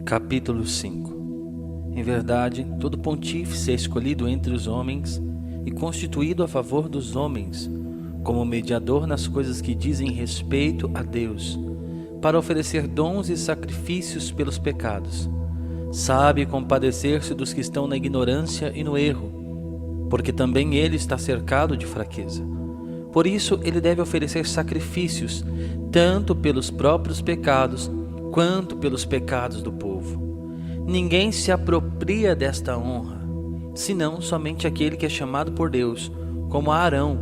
Capítulo 5. Em verdade, todo pontífice é escolhido entre os homens e constituído a favor dos homens, como mediador nas coisas que dizem respeito a Deus, para oferecer dons e sacrifícios pelos pecados. Sabe compadecer-se dos que estão na ignorância e no erro, porque também ele está cercado de fraqueza. Por isso, ele deve oferecer sacrifícios, tanto pelos próprios pecados, quanto pelos pecados do povo. Ninguém se apropria desta honra, senão somente aquele que é chamado por Deus, como Arão.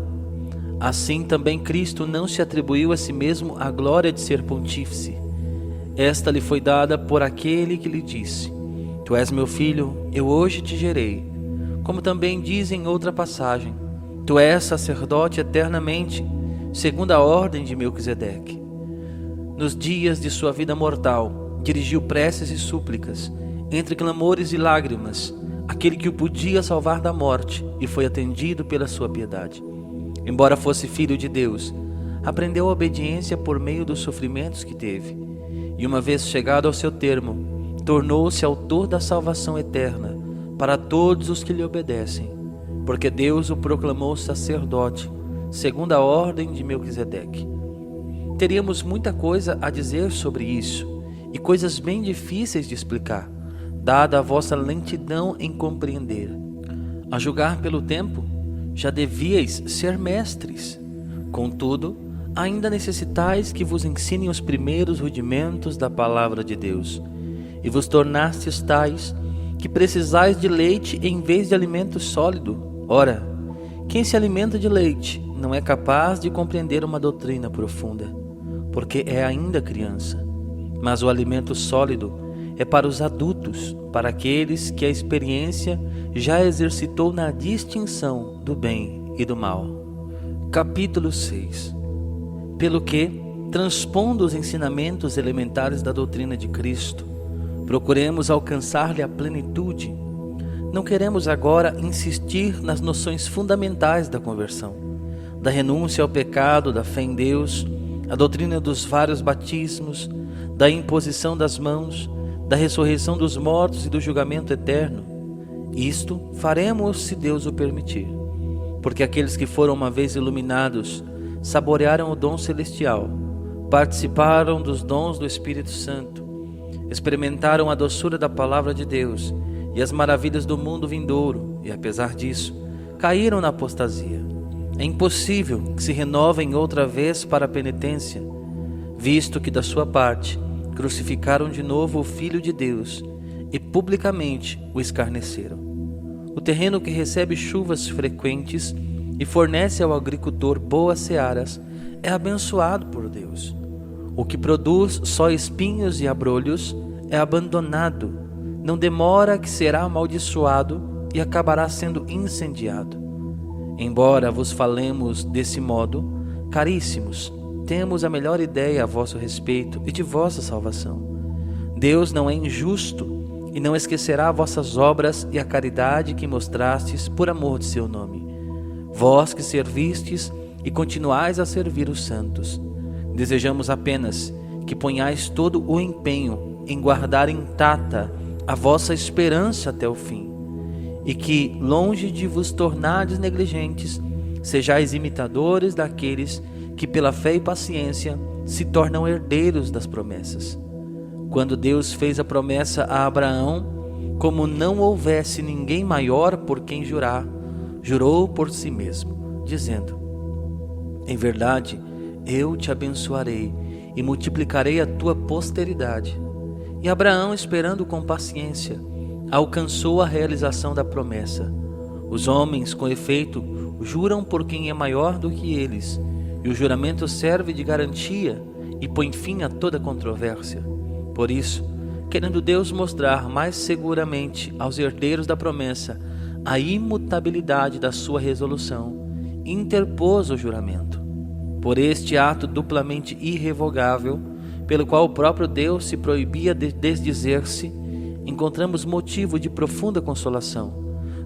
Assim também Cristo não se atribuiu a si mesmo a glória de ser pontífice. Esta lhe foi dada por aquele que lhe disse: Tu és meu filho, eu hoje te gerei. Como também diz em outra passagem: Tu és sacerdote eternamente, segundo a ordem de Melquisedeque. Nos dias de sua vida mortal, dirigiu preces e súplicas, entre clamores e lágrimas, aquele que o podia salvar da morte, e foi atendido pela sua piedade. Embora fosse filho de Deus, aprendeu a obediência por meio dos sofrimentos que teve, e uma vez chegado ao seu termo, tornou-se autor da salvação eterna para todos os que lhe obedecem, porque Deus o proclamou sacerdote, segundo a ordem de Melquisedeque. Teríamos muita coisa a dizer sobre isso, e coisas bem difíceis de explicar, dada a vossa lentidão em compreender. A julgar pelo tempo, já devíeis ser mestres. Contudo, ainda necessitais que vos ensinem os primeiros rudimentos da palavra de Deus, e vos tornastes tais que precisais de leite em vez de alimento sólido. Ora, quem se alimenta de leite não é capaz de compreender uma doutrina profunda, porque é ainda criança. Mas o alimento sólido é para os adultos, para aqueles que a experiência já exercitou na distinção do bem e do mal. Capítulo 6. Pelo que, transpondo os ensinamentos elementares da doutrina de Cristo, procuremos alcançar-lhe a plenitude. Não queremos agora insistir nas noções fundamentais da conversão, da renúncia ao pecado, da fé em Deus, a doutrina dos vários batismos, da imposição das mãos, da ressurreição dos mortos e do julgamento eterno. Isto faremos se Deus o permitir, porque aqueles que foram uma vez iluminados saborearam o dom celestial, participaram dos dons do Espírito Santo, experimentaram a doçura da palavra de Deus e as maravilhas do mundo vindouro, e apesar disso, caíram na apostasia. É impossível que se renovem outra vez para a penitência, visto que da sua parte crucificaram de novo o Filho de Deus e publicamente o escarneceram. O terreno que recebe chuvas frequentes e fornece ao agricultor boas searas é abençoado por Deus. O que produz só espinhos e abrolhos é abandonado, não demora que será amaldiçoado e acabará sendo incendiado. Embora vos falemos desse modo, caríssimos, temos a melhor ideia a vosso respeito e de vossa salvação. Deus não é injusto e não esquecerá vossas obras e a caridade que mostrastes por amor de seu nome. Vós que servistes e continuais a servir os santos, desejamos apenas que ponhais todo o empenho em guardar intacta a vossa esperança até o fim, e que, longe de vos tornardes negligentes, sejais imitadores daqueles que pela fé e paciência se tornam herdeiros das promessas. Quando Deus fez a promessa a Abraão, como não houvesse ninguém maior por quem jurar, jurou por si mesmo, dizendo: Em verdade, eu te abençoarei e multiplicarei a tua posteridade. E Abraão, esperando com paciência, alcançou a realização da promessa. Os homens, com efeito, juram por quem é maior do que eles, e o juramento serve de garantia e põe fim a toda controvérsia. Por isso, querendo Deus mostrar mais seguramente aos herdeiros da promessa a imutabilidade da sua resolução, interpôs o juramento. Por este ato duplamente irrevogável, pelo qual o próprio Deus se proibia de desdizer-se, encontramos motivo de profunda consolação,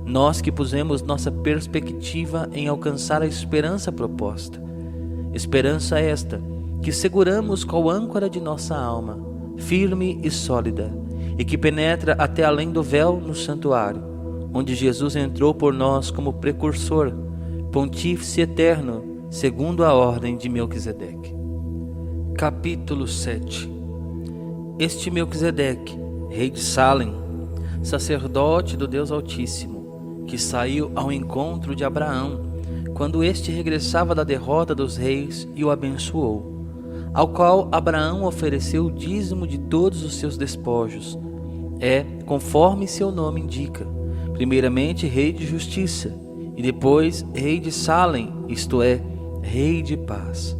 nós que pusemos nossa perspectiva em alcançar a esperança proposta. Esperança esta que seguramos qual âncora de nossa alma, firme e sólida, e que penetra até além do véu no santuário, onde Jesus entrou por nós como precursor, pontífice eterno, segundo a ordem de Melquisedeque. Capítulo 7. Este Melquisedeque, rei de Salém, sacerdote do Deus Altíssimo, que saiu ao encontro de Abraão, quando este regressava da derrota dos reis, e o abençoou, ao qual Abraão ofereceu o dízimo de todos os seus despojos. É, conforme seu nome indica, primeiramente rei de justiça, e depois rei de Salém, isto é, rei de paz.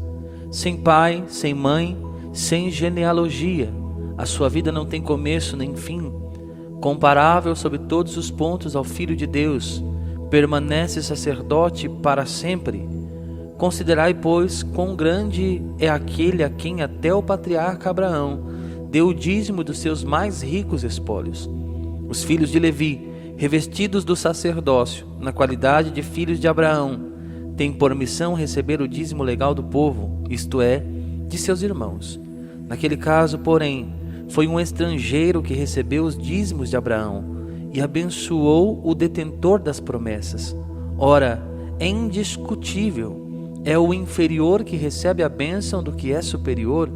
Sem pai, sem mãe, sem genealogia, a sua vida não tem começo nem fim, comparável sob todos os pontos ao Filho de Deus, permanece sacerdote para sempre. Considerai, pois, quão grande é aquele a quem até o patriarca Abraão deu o dízimo dos seus mais ricos espólios. Os filhos de Levi, revestidos do sacerdócio, na qualidade de filhos de Abraão, têm por missão receber o dízimo legal do povo, isto é, de seus irmãos. Naquele caso, porém, foi um estrangeiro que recebeu os dízimos de Abraão e abençoou o detentor das promessas. Ora, é indiscutível, é o inferior que recebe a bênção do que é superior.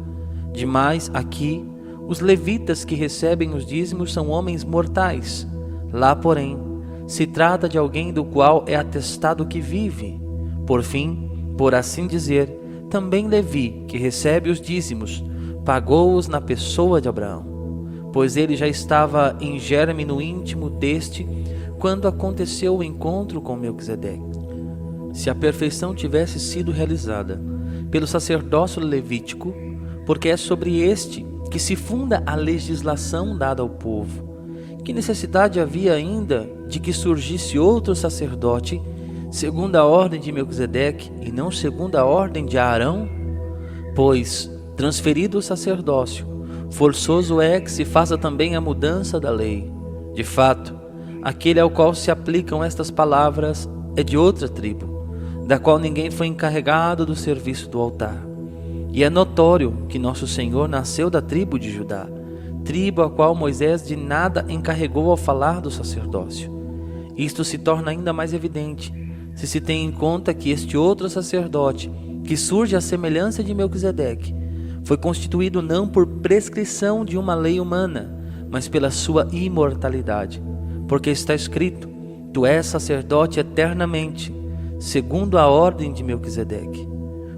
Demais, aqui, os levitas que recebem os dízimos são homens mortais. Lá, porém, se trata de alguém do qual é atestado que vive. Por fim, por assim dizer, também Levi, que recebe os dízimos, pagou-os na pessoa de Abraão, pois ele já estava em germe no íntimo deste quando aconteceu o encontro com Melquisedeque. Se a perfeição tivesse sido realizada pelo sacerdócio levítico, porque é sobre este que se funda a legislação dada ao povo, que necessidade havia ainda de que surgisse outro sacerdote segundo a ordem de Melquisedeque e não segundo a ordem de Arão? Pois, transferido o sacerdócio, forçoso é que se faça também a mudança da lei. De fato, aquele ao qual se aplicam estas palavras é de outra tribo, da qual ninguém foi encarregado do serviço do altar. E é notório que nosso Senhor nasceu da tribo de Judá, tribo a qual Moisés de nada encarregou ao falar do sacerdócio. Isto se torna ainda mais evidente, se se tem em conta que este outro sacerdote, que surge à semelhança de Melquisedeque, foi constituído não por prescrição de uma lei humana, mas pela sua imortalidade. Porque está escrito: tu és sacerdote eternamente, segundo a ordem de Melquisedeque.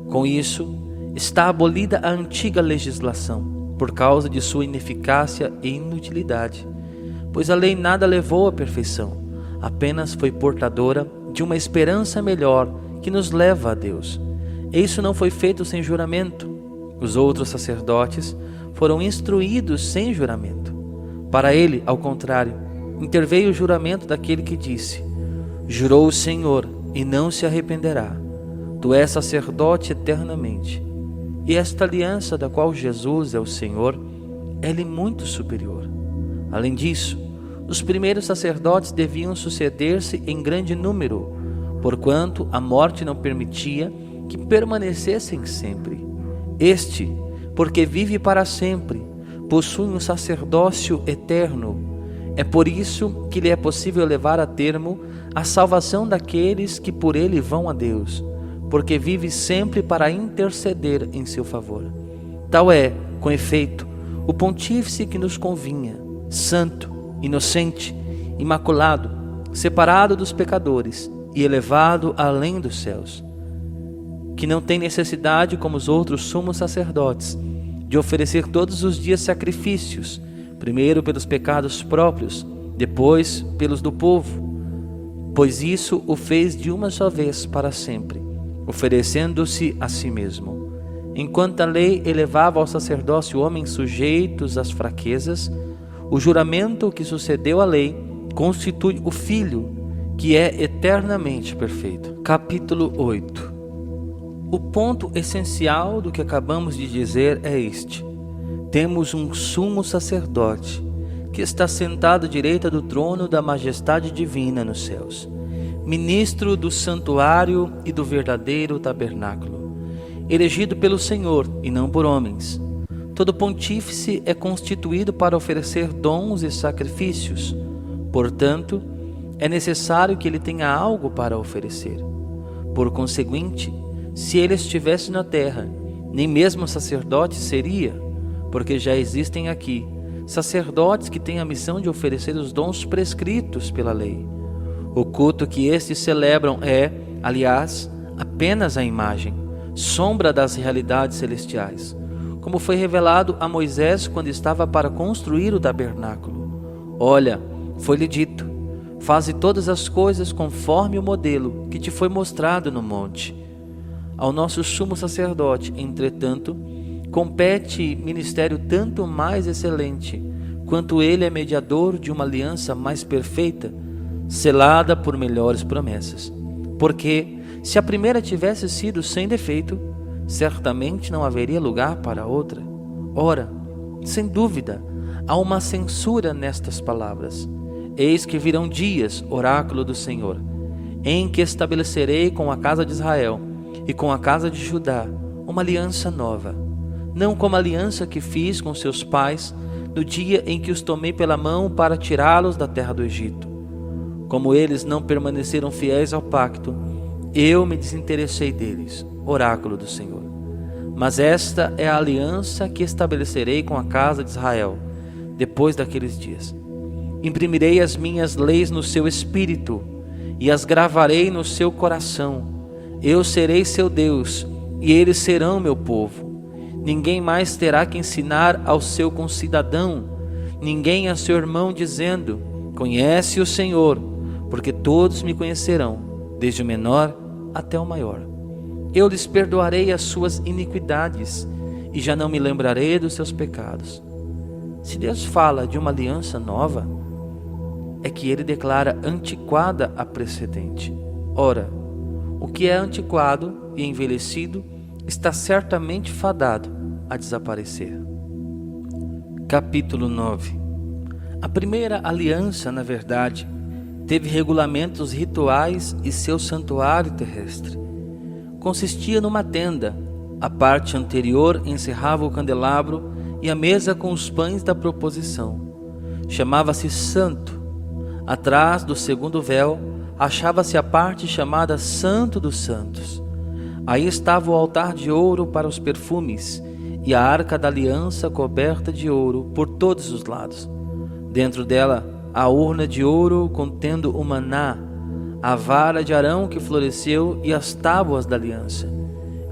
Com isso, está abolida a antiga legislação, por causa de sua ineficácia e inutilidade. Pois a lei nada levou à perfeição, apenas foi portadora de uma esperança melhor que nos leva a Deus. E isso não foi feito sem juramento. Os outros sacerdotes foram instruídos sem juramento. Para ele, ao contrário, interveio o juramento daquele que disse: jurou o Senhor e não se arrependerá. Tu és sacerdote eternamente. E esta aliança da qual Jesus é o Senhor, é-lhe muito superior. Além disso, os primeiros sacerdotes deviam suceder-se em grande número, porquanto a morte não permitia que permanecessem sempre. Este, porque vive para sempre, possui um sacerdócio eterno. É por isso que lhe é possível levar a termo a salvação daqueles que por ele vão a Deus, porque vive sempre para interceder em seu favor. Tal é, com efeito, o pontífice que nos convinha, santo, inocente, imaculado, separado dos pecadores e elevado além dos céus, que não tem necessidade, como os outros sumos sacerdotes, de oferecer todos os dias sacrifícios, primeiro pelos pecados próprios, depois pelos do povo, pois isso o fez de uma só vez para sempre, oferecendo-se a si mesmo. Enquanto a lei elevava ao sacerdócio homens sujeitos às fraquezas, o juramento que sucedeu à lei constitui o Filho, que é eternamente perfeito. Capítulo 8. O ponto essencial do que acabamos de dizer é este: temos um sumo sacerdote que está sentado à direita do trono da majestade divina nos céus, ministro do santuário e do verdadeiro tabernáculo, elegido pelo Senhor e não por homens, todo pontífice é constituído para oferecer dons e sacrifícios. Portanto, é necessário que ele tenha algo para oferecer. Por conseguinte, se ele estivesse na terra, nem mesmo sacerdote seria, porque já existem aqui sacerdotes que têm a missão de oferecer os dons prescritos pela lei. O culto que estes celebram é, aliás, apenas a imagem, sombra das realidades celestiais, como foi revelado a Moisés quando estava para construir o tabernáculo. Olha, foi-lhe dito: faze todas as coisas conforme o modelo que te foi mostrado no monte. Ao nosso sumo sacerdote, entretanto, compete ministério tanto mais excelente, quanto ele é mediador de uma aliança mais perfeita, selada por melhores promessas. Porque, se a primeira tivesse sido sem defeito, certamente não haveria lugar para outra. Ora, sem dúvida, há uma censura nestas palavras. Eis que virão dias, oráculo do Senhor, em que estabelecerei com a casa de Israel e com a casa de Judá uma aliança nova, não como a aliança que fiz com seus pais no dia em que os tomei pela mão para tirá-los da terra do Egito. Como eles não permaneceram fiéis ao pacto, eu me desinteressei deles, oráculo do Senhor. Mas esta é a aliança que estabelecerei com a casa de Israel depois daqueles dias. Imprimirei as minhas leis no seu espírito e as gravarei no seu coração. Eu serei seu Deus e eles serão meu povo. Ninguém mais terá que ensinar ao seu concidadão, ninguém a seu irmão, dizendo: conhece o Senhor, porque todos me conhecerão, desde o menor até o maior. Eu lhes perdoarei as suas iniquidades e já não me lembrarei dos seus pecados. Se Deus fala de uma aliança nova, é que ele declara antiquada a precedente. Ora, o que é antiquado e envelhecido está certamente fadado a desaparecer. Capítulo 9. A primeira aliança, na verdade, teve regulamentos rituais e seu santuário terrestre. Consistia numa tenda. A parte anterior encerrava o candelabro e a mesa com os pães da proposição. Chamava-se Santo. Atrás do segundo véu achava-se a parte chamada Santo dos Santos. Aí estava o altar de ouro para os perfumes e a arca da aliança coberta de ouro por todos os lados. Dentro dela, a urna de ouro contendo o maná, a vara de Arão que floresceu e as tábuas da aliança.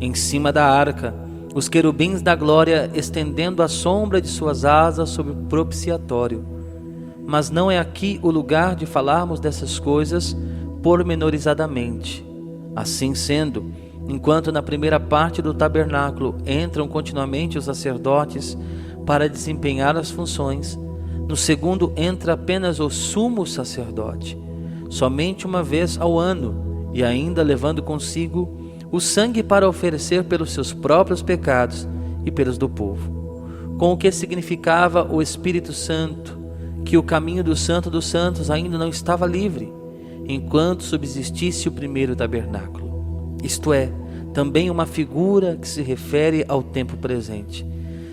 Em cima da arca, os querubins da glória estendendo a sombra de suas asas sobre o propiciatório. Mas não é aqui o lugar de falarmos dessas coisas pormenorizadamente. Assim sendo, enquanto na primeira parte do tabernáculo entram continuamente os sacerdotes para desempenhar as funções, no segundo entra apenas o sumo sacerdote, somente uma vez ao ano, e ainda levando consigo o sangue para oferecer pelos seus próprios pecados e pelos do povo. Com o que significava o Espírito Santo, que o caminho do Santo dos Santos ainda não estava livre, enquanto subsistisse o primeiro tabernáculo. Isto é, também uma figura que se refere ao tempo presente,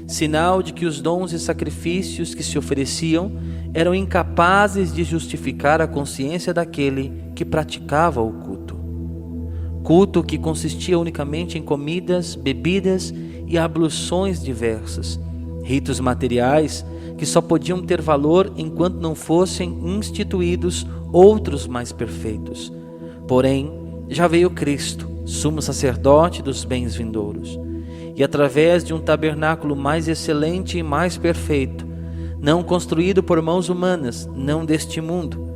sinal de que os dons e sacrifícios que se ofereciam eram incapazes de justificar a consciência daquele que praticava o culto. Culto que consistia unicamente em comidas, bebidas e abluções diversas, ritos materiais que só podiam ter valor enquanto não fossem instituídos outros mais perfeitos. Porém, já veio Cristo, sumo sacerdote dos bens vindouros, e através de um tabernáculo mais excelente e mais perfeito, não construído por mãos humanas, não deste mundo,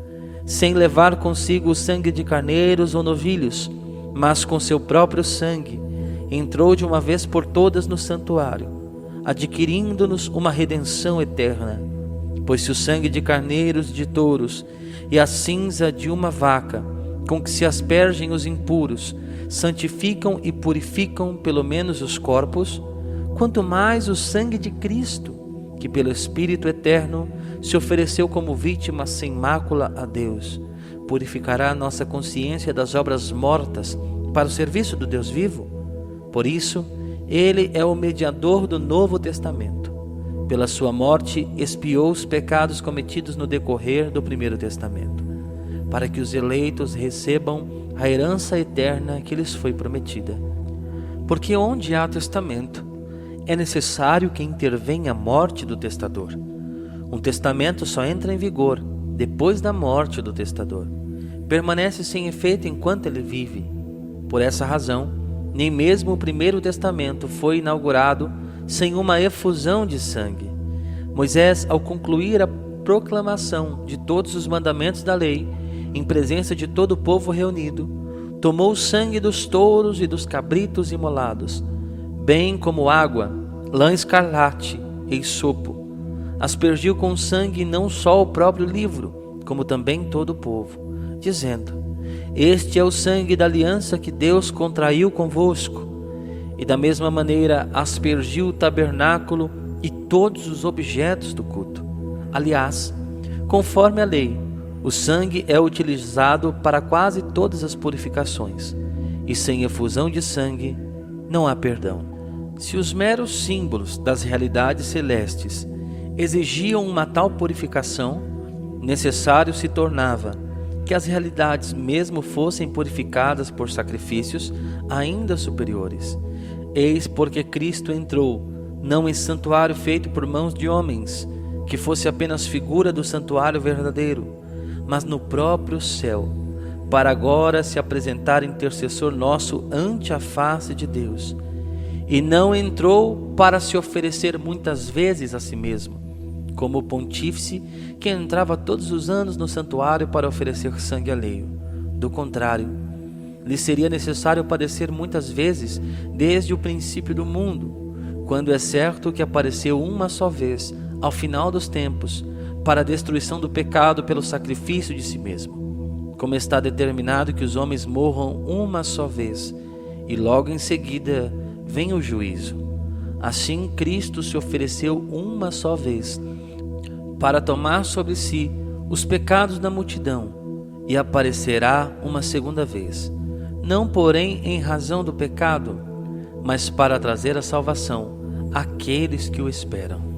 sem levar consigo o sangue de carneiros ou novilhos, mas com seu próprio sangue, entrou de uma vez por todas no santuário, adquirindo-nos uma redenção eterna. Pois se o sangue de carneiros e de touros e a cinza de uma vaca, com que se aspergem os impuros, santificam e purificam pelo menos os corpos, quanto mais o sangue de Cristo, que pelo Espírito eterno se ofereceu como vítima sem mácula a Deus, purificará a nossa consciência das obras mortas para o serviço do Deus vivo. Por isso, Ele é o mediador do Novo Testamento, Pela sua morte, expiou os pecados cometidos no decorrer do primeiro testamento, para que os eleitos recebam a herança eterna que lhes foi prometida. Porque onde há testamento, é necessário que intervenha a morte do testador. Um testamento só entra em vigor depois da morte do testador. Permanece sem efeito enquanto ele vive. Por essa razão, nem mesmo o primeiro testamento foi inaugurado sem uma efusão de sangue. Moisés, ao concluir a proclamação de todos os mandamentos da lei, em presença de todo o povo reunido, tomou o sangue dos touros e dos cabritos imolados, bem como água, lã escarlate e sopo. Aspergiu com sangue não só o próprio livro, como também todo o povo, dizendo: Este é o sangue da aliança que Deus contraiu convosco. E da mesma maneira aspergiu o tabernáculo e todos os objetos do culto. Aliás, conforme a lei, o sangue é utilizado para quase todas as purificações, e sem efusão de sangue não há perdão. Se os meros símbolos das realidades celestes exigiam uma tal purificação, necessário se tornava que as realidades mesmo fossem purificadas por sacrifícios ainda superiores. Eis porque Cristo entrou, não em santuário feito por mãos de homens, que fosse apenas figura do santuário verdadeiro, mas no próprio céu, para agora se apresentar intercessor nosso ante a face de Deus. E não entrou para se oferecer muitas vezes a si mesmo, como o pontífice que entrava todos os anos no santuário para oferecer sangue alheio. Do contrário, lhe seria necessário padecer muitas vezes desde o princípio do mundo, quando é certo que apareceu uma só vez, ao final dos tempos, para a destruição do pecado pelo sacrifício de si mesmo. Como está determinado que os homens morram uma só vez, e logo em seguida vem o juízo. Assim Cristo se ofereceu uma só vez, para tomar sobre si os pecados da multidão, e aparecerá uma segunda vez, não porém em razão do pecado, mas para trazer a salvação àqueles que o esperam.